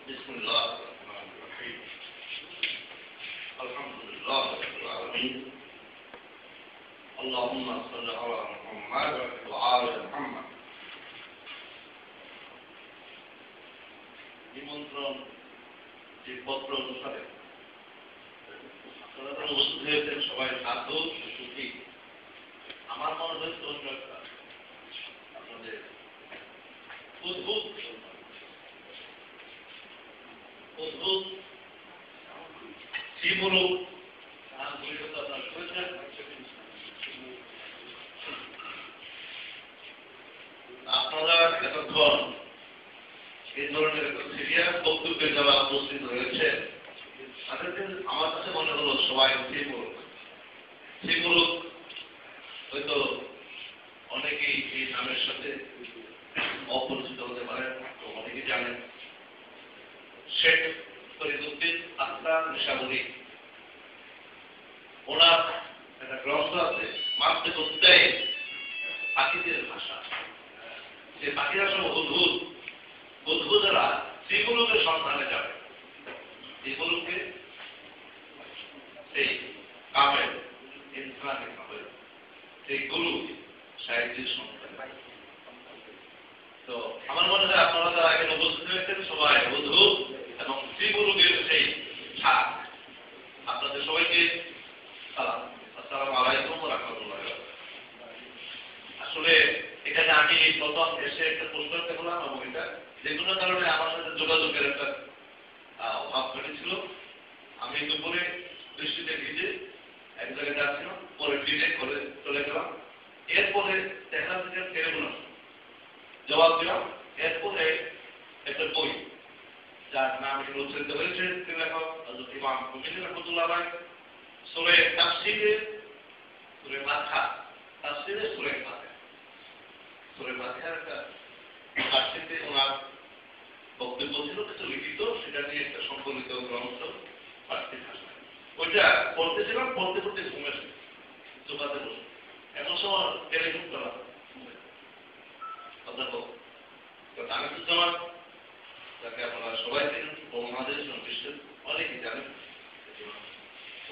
بسم الله الرحمن الرحيم الحمد لله رب العالمين اللهم صل على محمد وعلى محمد নিমন্ত্রণ যে পত্র অনুসারে আপনারা উপস্থিত হয়েছেন সবাই সাধু সুখী। আমার মনে হচ্ছে অন্য একটা আপনাদের অদ্ভুত অদ্ভুত শ্রীমূলক আন্তরিকতা আপনারা করেছেন। আপনারা এতক্ষণ এই ধরনের একটা সিরিয়াস বক্তব্যে যারা উপস্থিত হয়েছে তাদেরকে আমার কাছে মনে হলো সবাই শ্রীমূলক হয়তো অনেকেই এই নামের সাথে অপরিচিত হতে পারেন, তো অনেকেই জানেন শেখ ফরিদউদ্দিন আখতার নিশাপুরী। ওনার একটা গ্রন্থ আছে মাতৃ পাখিদের ভাষা। যে পাখিরা সব বুদ্বুদেরা শ্রীগুরুকে সন্ধানে যাবে, শ্রীগুরুকে সেই কামেল ইনসানের কামেল সেই গুরু সাহিত্যের সন্ধানে। তো আমার মনে হয় আপনারা যারা এখানে উপস্থিত হয়েছেন সবাই বুদ্বুদ এবং শ্রীগুরুকে সেই ছাপ। আপনাদের সবাইকে সালাম, আসসালামু আলাইকুম ওয়া রাহমাতুল্লাহ। আসলে এখানে আমি প্রথম এসে একটা প্রশ্ন দেখলাম এবং এটা যে কোনো কারণে আমার সাথে যোগাযোগের একটা অভাব ঘটেছিল। আমি দুপুরে বৃষ্টিতে ভিজে এক জায়গায় যাচ্ছিলাম, পরে ভিজে করে চলে গেলাম। এরপরে দেখা থেকে টেলিফোন জবাব দিলাম। এরপরে একটা বই যার নাম উচ্চারিত হয়েছে লেখক হযরত ইমাম মুমিন রাহমাতুল্লাহ আলাইহি সূরা তাফসীরে সূরা ফাতিহা তাফসীরে সূরা ফাতিহা একটা তাফসীরে ওনার বক্তব্য ছিল কিছু লিখিত, সেটা নিয়ে একটা সংকলিত গ্রন্থ ফার্সি ভাষায়। ওইটা পড়তেছিলাম, পড়তে পড়তে ঘুমেছে চোখাতে বসে। এমন সময় টেলিফোন করা অধ্যাপক আনিসুজ্জামান, যাকে আপনারা সবাই চেনেন, উপমহাদেশ বিশ্বের অনেকেই জানেন।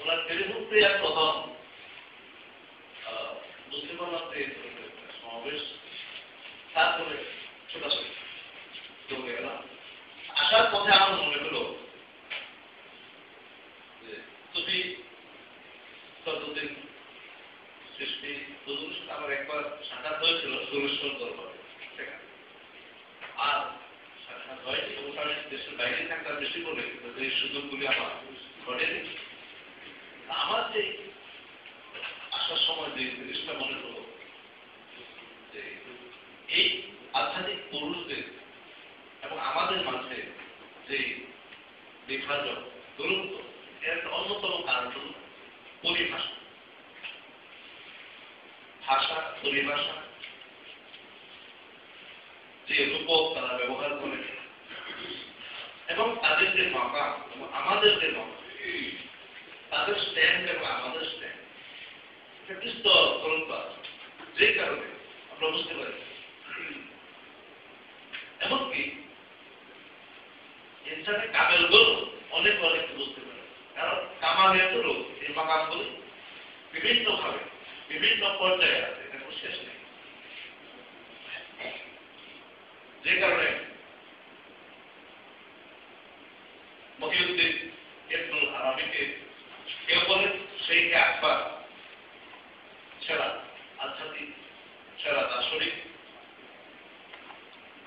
ওনার টেলিফোন প্রিয়ার প্রথম মুসলিমানদের সমাবেশ, তারপরে ছোটাছুটি চলে গেলাম। আসার পথে আমার মনে হলো যে তুমি ততদিন সৃষ্টি দুজনের সাথে আমার একবার সাক্ষাৎ হয়েছিল সুরেশ্বর দরবারে, সেখানে আর সাক্ষাৎ হয়নি এবং আমি দেশের বাইরে থাকার বেশি বলে এই সুযোগগুলি আমার ঘটেনি। আমার যে আসার সময় যে জিনিসটা মনে হলো যে এই আধ্যাত্মিক পুরুষদের এবং আমাদের মাঝে যে বিভাজন দুরন্ত, এর একটা অন্যতম কারণ হল পরিভাষা। ভাষা পরিভাষা যে রূপক তারা ব্যবহার করে এবং তাদের যে মাকাম এবং আমাদের যে মাকাম, তাদের স্ট্যান্ড এবং আমাদের স্ট্যান্ড একটা বিস্তর দূরত্ব আছে, যে কারণে আমরা বুঝতে পারি। এমনকি ইনসানের কামেলগুলো অনেক বুঝতে পারে, কারণ কামালের লোক এই মাকামগুলি বিভিন্নভাবে বিভিন্ন পর্যায়ে আছে, এটা কোনো শেষ নেই। যে কারণে মহিউদ্দিন ইবনুল আরাবিকে কেউ বলে সেইকে আকবর, সেরা আধ্যাত্মিক, সেরা দার্শনিক,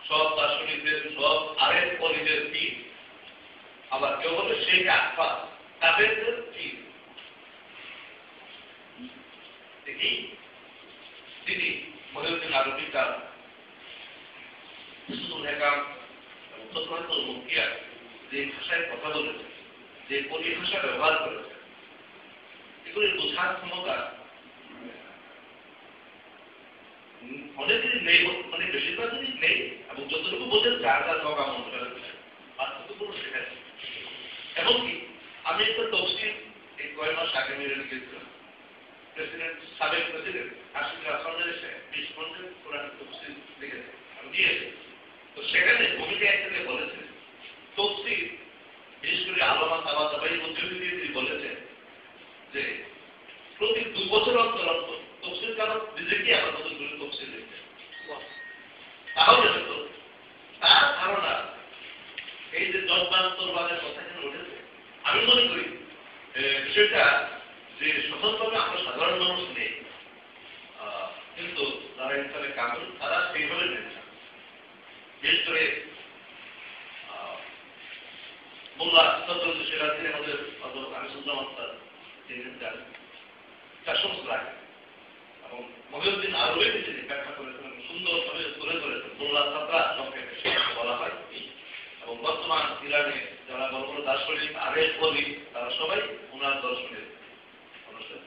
সব দার্শনিকদের সব আরেক পরিদের পীর। আবার কেউ বলে সেইকে আকবর, কাফেরদের পীর। তিনি মহিউদ্দিন আরবি তার যে ভাষায় কথা বলেছে, যে পরিভাষা ব্যবহার করেছে, এগুলির বোঝার ক্ষমতা অনেকেরই নেই, অনেক বেশিরভাগ জিনিস নেই এবং যতটুকু বোঝেন যার যার সব আমার পার্থক্যগুলো শেখাচ্ছে। এমনকি আমি একটা তফসিল এই কয়েক মাস আগে মেরে লিখেছিলাম, প্রেসিডেন্ট সাবেক প্রেসিডেন্ট আশিক রাফসানের এসে 20 ঘন্টার কোরআন তফসিল লিখেছে, আমি দিয়েছি। তো সেখানে ভূমিকা একসাথে বলেছে তফসির বিশেষ করে আলামা সালাদা বা এই মধ্যবিত্তি বলেছেন যে প্রতি 2 বছর অন্তর অন্তর তফসির কারণ নিজেকে আবার নতুন করে তফসির লিখতেন। তাহলে হয়তো তার ধারণা এই যে জন্মান্তরবাদের কথা এখানে উঠেছে, আমি মনে করি বিষয়টা যে স্বতন্ত্রভাবে আমরা সাধারণ মানুষ নেই, কিন্তু যারা ইসলামে কামেল তারা সেইভাবে নেন। বিশেষ করে মোল্লা সদরুল সিরাজি আমাদের আনিসুজ্জামান তিনি তার সমস্ত রাখেন এবং মহিউদ্দিন আরবে তিনি ব্যাখ্যা করেছেন, সুন্দরভাবে তুলে ধরেছেন। মোল্লা ছাত্রা সংক্ষেপে বলা হয় এবং বর্তমান ইরানে যারা বড় বড় দার্শনিক আরেক বলি তারা সবাই ওনার দর্শনের অনুসারী।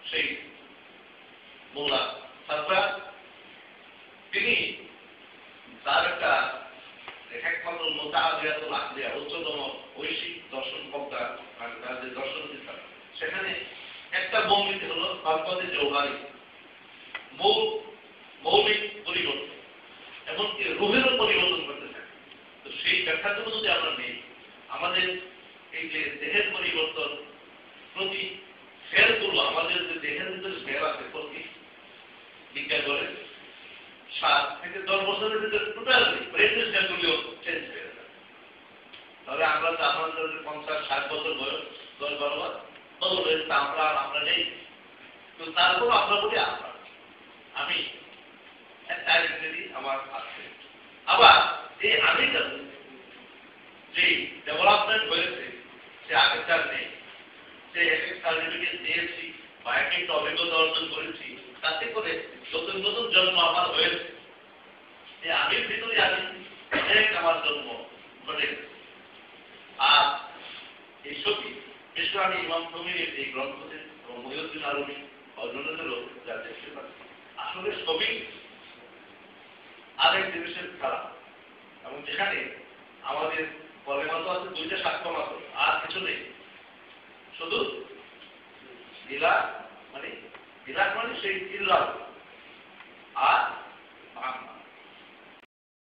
সেই মোল্লা ছাত্রা তিনি তার একটা একমাত্র মোতাআদিয়াতুল আকলিয়া উচ্চতম ঐশিক দর্শন প্রজ্ঞা, তার যে দর্শন চিন্তা, সেখানে একটা বঙ্গিতে হলো সম্পদে জৌহারি মৌলিক পরিবর্তন, এমনকি রুহেরও পরিবর্তন করতে থাকে। তো সেই ব্যাখ্যাগুলো যদি আমরা নেই, আমাদের এই যে দেহের পরিবর্তন প্রতি সেলগুলো, আমাদের যে দেহের ভিতরে সেল আছে প্রতি বিজ্ঞান বলে 7 থেকে 10 বছরের ভিতরে টোটালি ব্রেনের সেলগুলিও চেঞ্জ হয়ে যাবে। তাহলে আমরা তো আমাদের 50-60 বছর বয়স 10-12 বার বদল হয়েছে, আমরা নেই, তো তারপর আমরা বলি আমি একটা আইডেন্টিটি আমার আছে। আবার এই আমিটা যে ডেভেলপমেন্ট হয়েছে সে আগেকার নেই, সে এক এক সার্টিফিকেট দিয়েছি বা এক একটা অভিজ্ঞতা অর্জন করেছি, তাতে করে নতুন নতুন জন্ম আমার হয়েছে। এই আমির ভিতরে আমি আমার জন্ম ঘটে। আর এই সবই বিশেষ আমি ইমাম তমিনের এই গ্রন্থতে এবং মহিউদ্দিন আরবি অন্যদেরও যা দেখতে পাচ্ছি, আসলে সবই আরেক জিনিসের খেলা। এবং যেখানে আমাদের পরে মাত্র আছে 2টা সাক্ষ্য মাত্র, আর কিছু নেই, শুধু ইলাহ মানে সেই ইল্লাহ আর